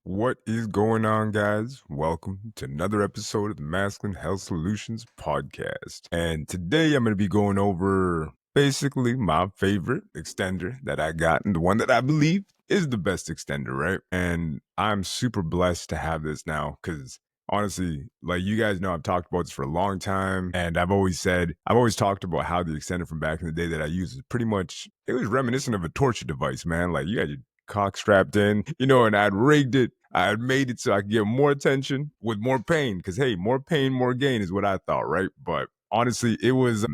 What is going on, guys? Welcome to another episode of the Masculine Health Solutions podcast. And today I'm going to be going over basically my favorite extender that I got, and the one that I believe is the best extender, right? And I'm super blessed to have this now because honestly, like you guys know, I've talked about this for a long time. And I've always talked about how the extender from back in the day that I used is pretty much, it was reminiscent of a torture device, man. Like you had your cock strapped in, and I'd rigged it. I had made it so I could get more attention with more pain. Cause hey, more pain, more gain is what I thought, right? But honestly, it was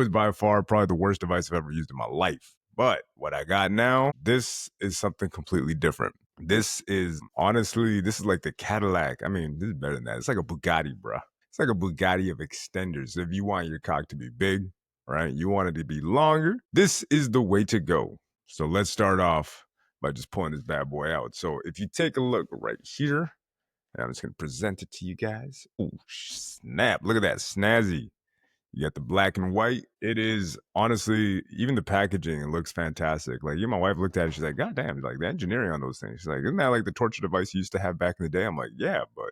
by far probably the worst device I've ever used in my life. But what I got now, this is something completely different. This is like the Cadillac. I mean, this is better than that. It's like a Bugatti, bruh. It's like a Bugatti of extenders. If you want your cock to be big, right? You want it to be longer. This is the way to go. So let's start off by just pulling this bad boy out. So if you take a look right here, and I'm just gonna present it to you guys. Oh snap! Look at that snazzy. You got the black and white. It is honestly, even the packaging, it looks fantastic. Like, my wife looked at it, she's like, God damn, like the engineering on those things. She's like, isn't that like the torture device you used to have back in the day? I'm like, yeah, but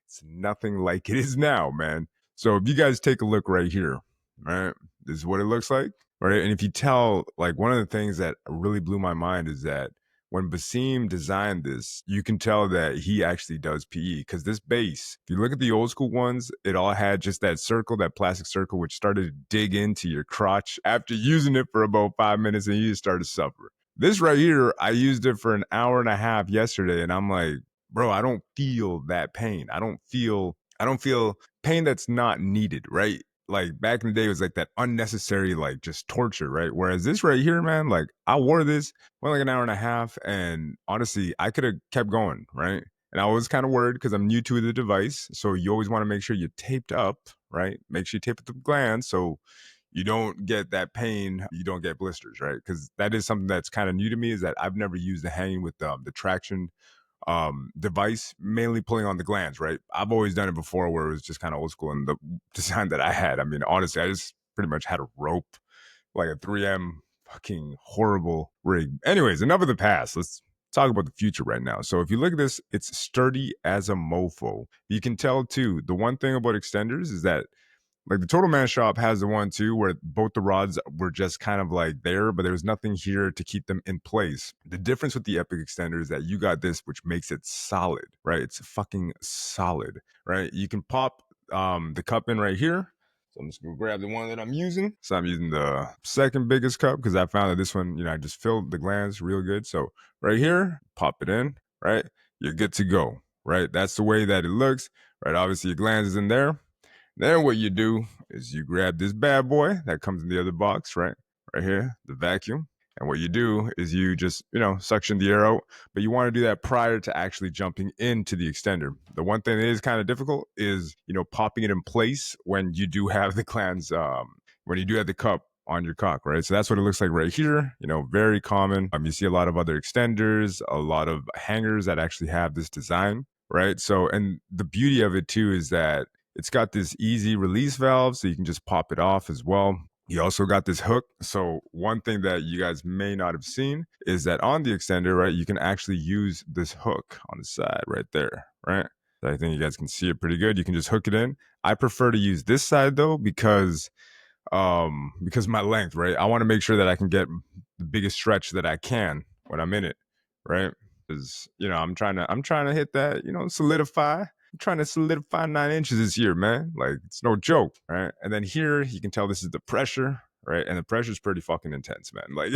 it's nothing like it is now, man. So if you guys take a look right here, right, this is what it looks like, right? And if you tell, like, one of the things that really blew my mind is that when Basim designed this, you can tell that he actually does PE because this base, if you look at the old school ones, it all had just that circle, that plastic circle, which started to dig into your crotch after using it for about 5 minutes and you just started to suffer. This right here, I used it for an hour and a half yesterday, and I'm like, bro, I don't feel that pain. I don't feel pain that's not needed, right? Like back in the day, it was like that unnecessary, like just torture, right? Whereas this right here, man, like I wore this went like an hour and a half, and honestly, I could have kept going, right? And I was kind of worried because I'm new to the device, so you always want to make sure you're taped up, right? Make sure you tape up the glands so you don't get that pain, you don't get blisters, right? Because that is something that's kind of new to me, is that I've never used the hanging with the traction device, mainly pulling on the glands, right? I've always done it before where it was just kind of old school, and the design that I had, I mean, honestly, I just pretty much had a rope, like a 3M fucking horrible rig. Anyways, enough of the past. Let's talk about the future right now. So if you look at this, it's sturdy as a mofo. You can tell too, the one thing about extenders is that, like, the Total Man shop has the one too where both the rods were just kind of like there, but there was nothing here to keep them in place. The difference with the Epic extender is that you got this, which makes it solid, right? It's fucking solid, right? You can pop the cup in right here. So I'm just gonna grab the one that I'm using. So I'm using the second biggest cup because I found that this one, I just filled the glands real good. So right here, pop it in, right? You're good to go, right? That's the way that it looks, right? Obviously your glands is in there. Then what you do is you grab this bad boy that comes in the other box, right? Right here, the vacuum. And what you do is you just, suction the air out, but you want to do that prior to actually jumping into the extender. The one thing that is kind of difficult is, popping it in place when you do have the glands, when you do have the cup on your cock, right? So that's what it looks like right here. Very common. You see a lot of other extenders, a lot of hangers that actually have this design, right? So, and the beauty of it too is that it's got this easy release valve, so you can just pop it off as well. You also got this hook. So one thing that you guys may not have seen is that on the extender, right, you can actually use this hook on the side right there, right? So I think you guys can see it pretty good. You can just hook it in. I prefer to use this side though because my length, right? I want to make sure that I can get the biggest stretch that I can when I'm in it, right? Because I'm trying to hit that, solidify. I'm trying to solidify 9 inches this year, man. Like, it's no joke, right? And then here you can tell this is the pressure, right? And the pressure is pretty fucking intense, man. Like,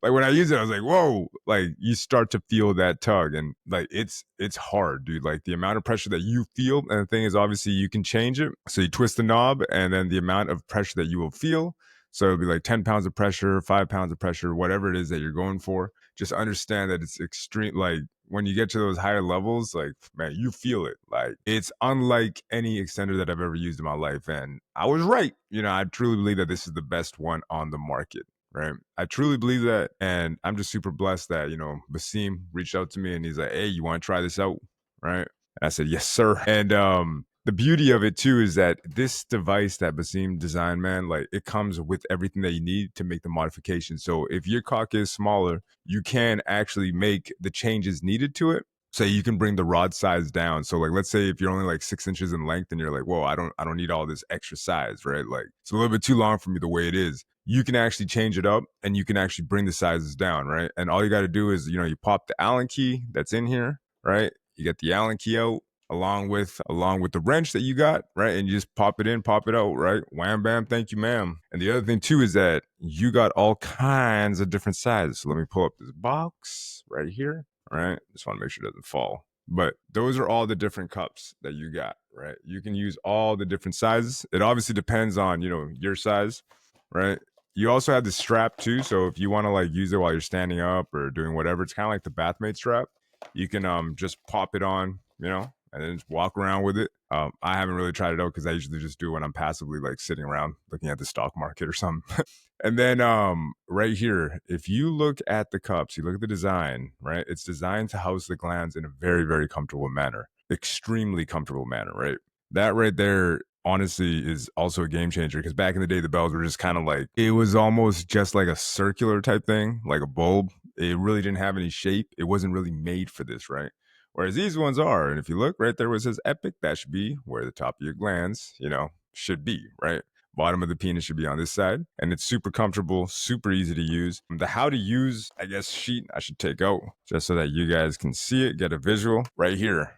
like when I use it, I was like, whoa! Like, you start to feel that tug, and like it's hard, dude. Like, the amount of pressure that you feel, and the thing is, obviously, you can change it. So you twist the knob, and then the amount of pressure that you will feel. So it'll be like 10 pounds of pressure, 5 pounds of pressure, whatever it is that you're going for. Just understand that it's extreme. Like, when you get to those higher levels, like, man, you feel it. Like, it's unlike any extender that I've ever used in my life. And I was right. I truly believe that this is the best one on the market. Right. I truly believe that. And I'm just super blessed that, Basim reached out to me and he's like, hey, you want to try this out? Right. And I said, yes, sir. And the beauty of it too is that this device that Basim designed, man, like, it comes with everything that you need to make the modification. So if your cock is smaller, you can actually make the changes needed to it. say you can bring the rod size down. So like let's say if you're only like 6 inches in length and you're like, whoa, I don't need all this extra size, right? Like it's a little bit too long for me the way it is. You can actually change it up and you can actually bring the sizes down, right? And all you got to do is, you pop the Allen key that's in here, right? You get the Allen key out along with the wrench that you got, right? And you just pop it in, pop it out, right? Wham bam, thank you, ma'am. And the other thing too is that you got all kinds of different sizes. So let me pull up this box right here. All right. Just want to make sure it doesn't fall. But those are all the different cups that you got, right? You can use all the different sizes. It obviously depends on, your size, right? You also have the strap too. So if you want to like use it while you're standing up or doing whatever, it's kind of like the bathmate strap. You can just pop it on, and then just walk around with it. I haven't really tried it out because I usually just do it when I'm passively like sitting around looking at the stock market or something. And then right here, if you look at the cups, you look at the design, right? It's designed to house the glands in a very, very comfortable manner, extremely comfortable manner, right? That right there, honestly, is also a game changer because back in the day, the bells were just kind of like, it was almost just like a circular type thing, like a bulb. It really didn't have any shape. It wasn't really made for this, right? Whereas these ones are. And if you look right there where it says epic, that should be where the top of your glands, should be, right? Bottom of the penis should be on this side. And it's super comfortable, super easy to use. The how to use, I guess, sheet I should take out just so that you guys can see it, get a visual right here.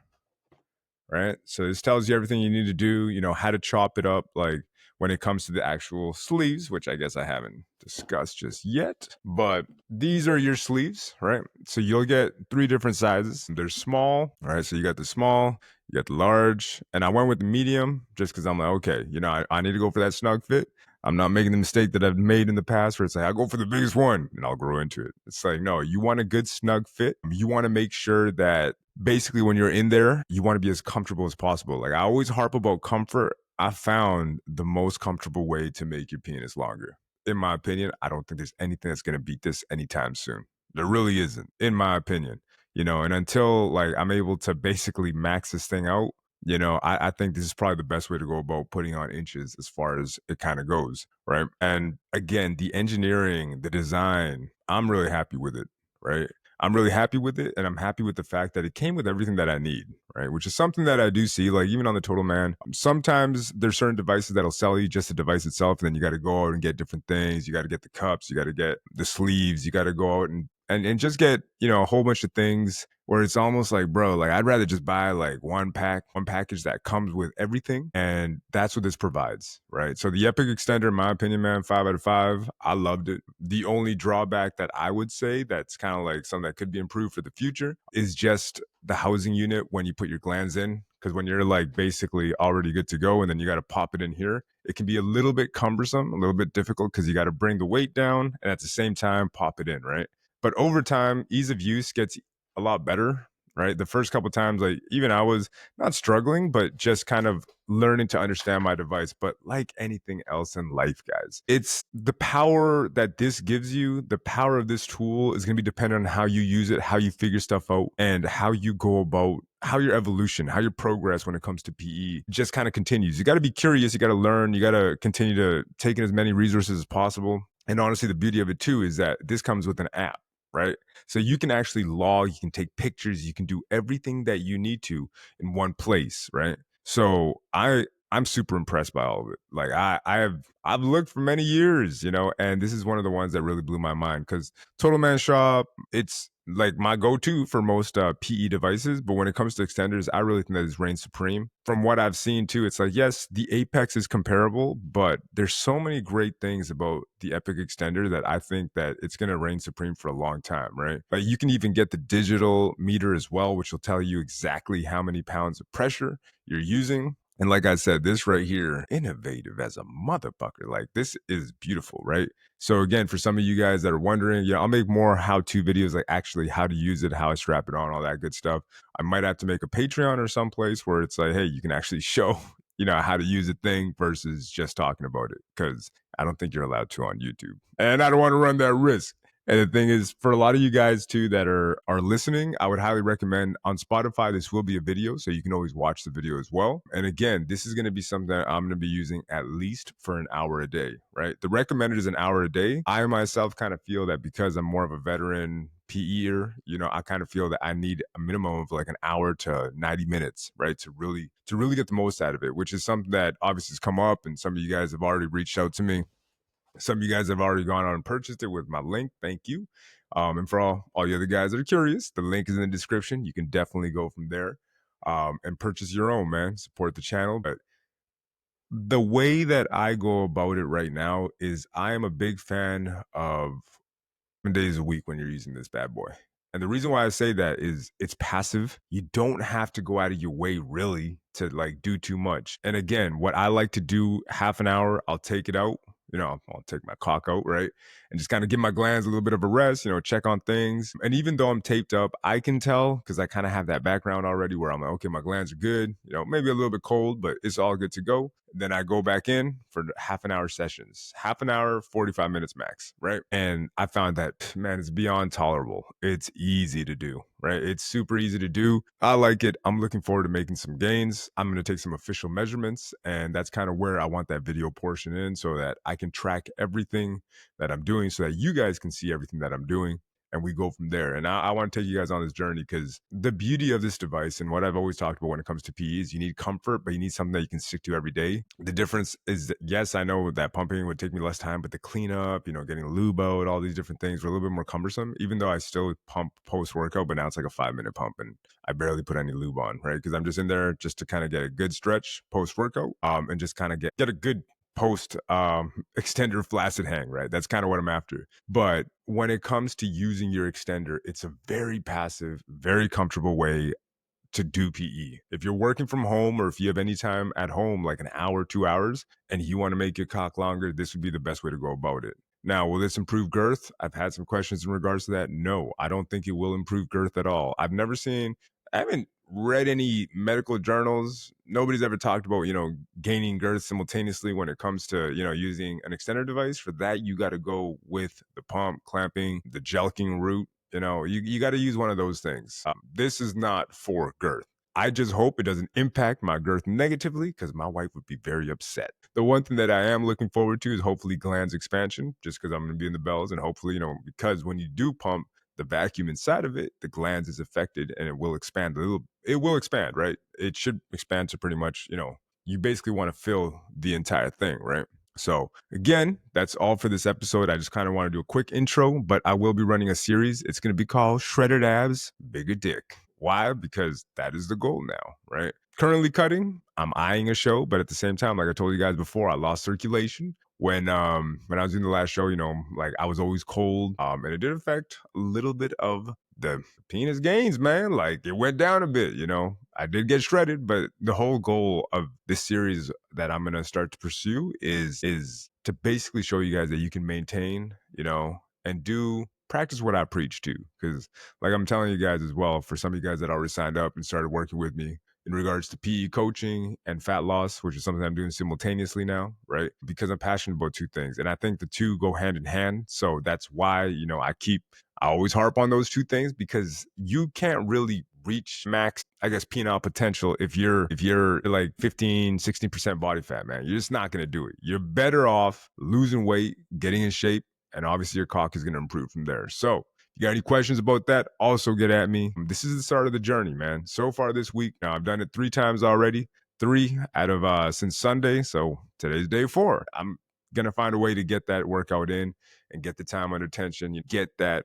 Right. So this tells you everything you need to do, how to chop it up, like when it comes to the actual sleeves, which I guess I haven't discussed just yet. But these are your sleeves, right? So you'll get 3 different sizes. They're small, right? So you got the small, you got the large, and I went with the medium just because I'm like, okay, I need to go for that snug fit. I'm not making the mistake that I've made in the past where it's like, I'll go for the biggest one and I'll grow into it. It's like, no, you want a good snug fit. You want to make sure that basically when you're in there, you want to be as comfortable as possible. Like I always harp about comfort. I found the most comfortable way to make your penis longer. In my opinion, I don't think there's anything that's going to beat this anytime soon. There really isn't, in my opinion. And until like I'm able to basically max this thing out, I think this is probably the best way to go about putting on inches as far as it kind of goes, right? And again, the engineering, the design, I'm really happy with it, right? I'm really happy with it, and I'm happy with the fact that it came with everything that I need, right? Which is something that I do see, like even on the Total Man. Sometimes there's certain devices that'll sell you just the device itself, and then you got to go out and get different things. You got to get the cups, you got to get the sleeves, you got to go out and just get a whole bunch of things where it's almost like, bro, like I'd rather just buy like one package that comes with everything, and that's what this provides, right? So the Epic Extender, in my opinion, man, 5 out of 5. I loved it. The only drawback that I would say that's kind of like something that could be improved for the future is just the housing unit when you put your glands in. Because when you're like basically already good to go and then you got to pop it in here, it can be a little bit cumbersome, a little bit difficult because you got to bring the weight down and at the same time pop it in, right? But over time, ease of use gets a lot better, right? The first couple times, like even I was not struggling, but just kind of learning to understand my device. But like anything else in life, guys, it's the power that this gives you. The power of this tool is going to be dependent on how you use it, how you figure stuff out, and how you go about how your evolution, how your progress when it comes to PE just kind of continues. You got to be curious. You got to learn. You got to continue to take in as many resources as possible. And honestly, the beauty of it too is that this comes with an app, right? So you can actually log, you can take pictures, you can do everything that you need to in one place, right? So I'm super impressed by all of it. Like I've looked for many years, and this is one of the ones that really blew my mind because Total Man Shop, it's like my go-to for most PE devices, but when it comes to extenders, I really think that it reigns supreme. From what I've seen too, it's like yes, the Apex is comparable, but there's so many great things about the Epic extender that I think that it's going to reign supreme for a long time, right? Like you can even get the digital meter as well, which will tell you exactly how many pounds of pressure you're using. And like I said, this right here, innovative as a motherfucker. Like this is beautiful, right? So again, for some of you guys that are wondering, I'll make more how-to videos, like actually how to use it, how I strap it on, all that good stuff. I might have to make a Patreon or someplace where it's like, hey, you can actually show, how to use a thing versus just talking about it. Because I don't think you're allowed to on YouTube. And I don't want to run that risk. And the thing is, for a lot of you guys too that are listening, I would highly recommend on Spotify. This will be a video, so you can always watch the video as well. And again, this is going to be something that I'm going to be using at least for an hour a day. Right, the recommended is an hour a day. I myself kind of feel that because I'm more of a veteran PEer, I kind of feel that I need a minimum of like an hour to 90 minutes, right, to really get the most out of it. Which is something that obviously has come up, and some of you guys have already reached out to me. Some of you guys have already gone on and purchased it with my link. Thank you. And for all you other guys that are curious, the link is in the description. You can definitely go from there and purchase your own, man. Support the channel. But the way that I go about it right now is I am a big fan of 7 days a week when you're using this bad boy. And the reason why I say that is it's passive. You don't have to go out of your way really to like do too much. And again, what I like to do, half an hour, I'll take it out. I'll take my cock out, right? And just kind of give my glands a little bit of a rest, check on things. And even though I'm taped up, I can tell because I kind of have that background already where I'm like, okay, my glands are good, maybe a little bit cold, but it's all good to go. Then I go back in for half an hour sessions, half an hour, 45 minutes max, right? And I found that, man, it's beyond tolerable. It's easy to do, right? It's super easy to do. I like it. I'm looking forward to making some gains. I'm going to take some official measurements, and that's kind of where I want that video portion in so that I can track everything that I'm doing so that you guys can see everything that I'm doing. And we go from there. And I want to take you guys on this journey because the beauty of this device and what I've always talked about when it comes to PE is you need comfort, but you need something that you can stick to every day. The difference is that, yes, I know that pumping would take me less time, but the cleanup, getting lube out, all these different things were a little bit more cumbersome, even though I still pump post workout, but now it's like a 5-minute pump and I barely put any lube on, right? Because I'm just in there just to kind of get a good stretch post workout and just kind of get a good post extender flaccid hang, right? That's kind of what I'm after. But when it comes to using your extender, it's a very passive, very comfortable way to do PE. If you're working from home or if you have any time at home, like an hour, 2 hours, and you want to make your cock longer, this would be the best way to go about it. Now, will this improve girth? I've had some questions in regards to that. No, I don't think it will improve girth at all. I haven't read any medical journals. Nobody's ever talked about, gaining girth simultaneously when it comes to, using an extender device. For that, you got to go with the pump, clamping, the jelking route. You got to use one of those things. This is not for girth. I just hope it doesn't impact my girth negatively because my wife would be very upset. The one thing that I am looking forward to is hopefully glands expansion, just because I'm going to be in the bells. And hopefully, because when you do pump, the vacuum inside of it, the glands is affected and it will expand a little. It will expand, right? It should expand to pretty much, you basically want to fill the entire thing, right? So again, that's all for this episode. I just kind of want to do a quick intro, but I will be running a series. It's going to be called Shredded Abs, Bigger Dick. Why? Because that is the goal now, right? Currently cutting, I'm eyeing a show, but at the same time, like I told you guys before, I lost circulation when I was doing the last show. Like I was always cold, and it did affect a little bit of the penis gains, man. Like it went down a bit. I did get shredded, but the whole goal of this series that I'm gonna start to pursue is to basically show you guys that you can maintain, and do practice what I preach to. Because like I'm telling you guys as well, for some of you guys that already signed up and started working with me in regards to PE coaching and fat loss, which is something I'm doing simultaneously now, right? Because I'm passionate about two things. And I think the two go hand in hand. So that's why, I always harp on those two things because you can't really reach max, I guess, penile potential if you're like 15-16% body fat, man. You're just not gonna do it. You're better off losing weight, getting in shape, and obviously your cock is gonna improve from there. So you got any questions about that? Also get at me. This is the start of the journey, man. So far this week, now I've done it 3 times already. 3 out of since Sunday. So today's day 4. I'm gonna find a way to get that workout in and get the time under tension. You get that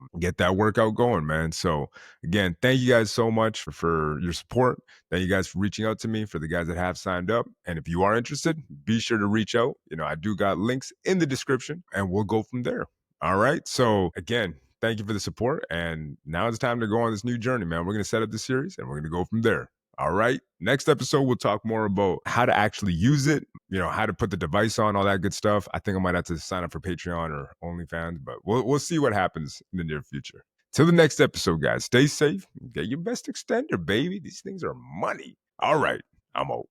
workout going, man. So again, thank you guys so much for your support. Thank you guys for reaching out to me, for the guys that have signed up. And if you are interested, be sure to reach out. I do got links in the description and we'll go from there. All right. So again, thank you for the support. And now it's time to go on this new journey, man. We're going to set up the series and we're going to go from there. All right. Next episode, we'll talk more about how to actually use it, how to put the device on, all that good stuff. I think I might have to sign up for Patreon or OnlyFans, but we'll see what happens in the near future. Till the next episode, guys, stay safe. Get your best extender, baby. These things are money. All right. I'm out.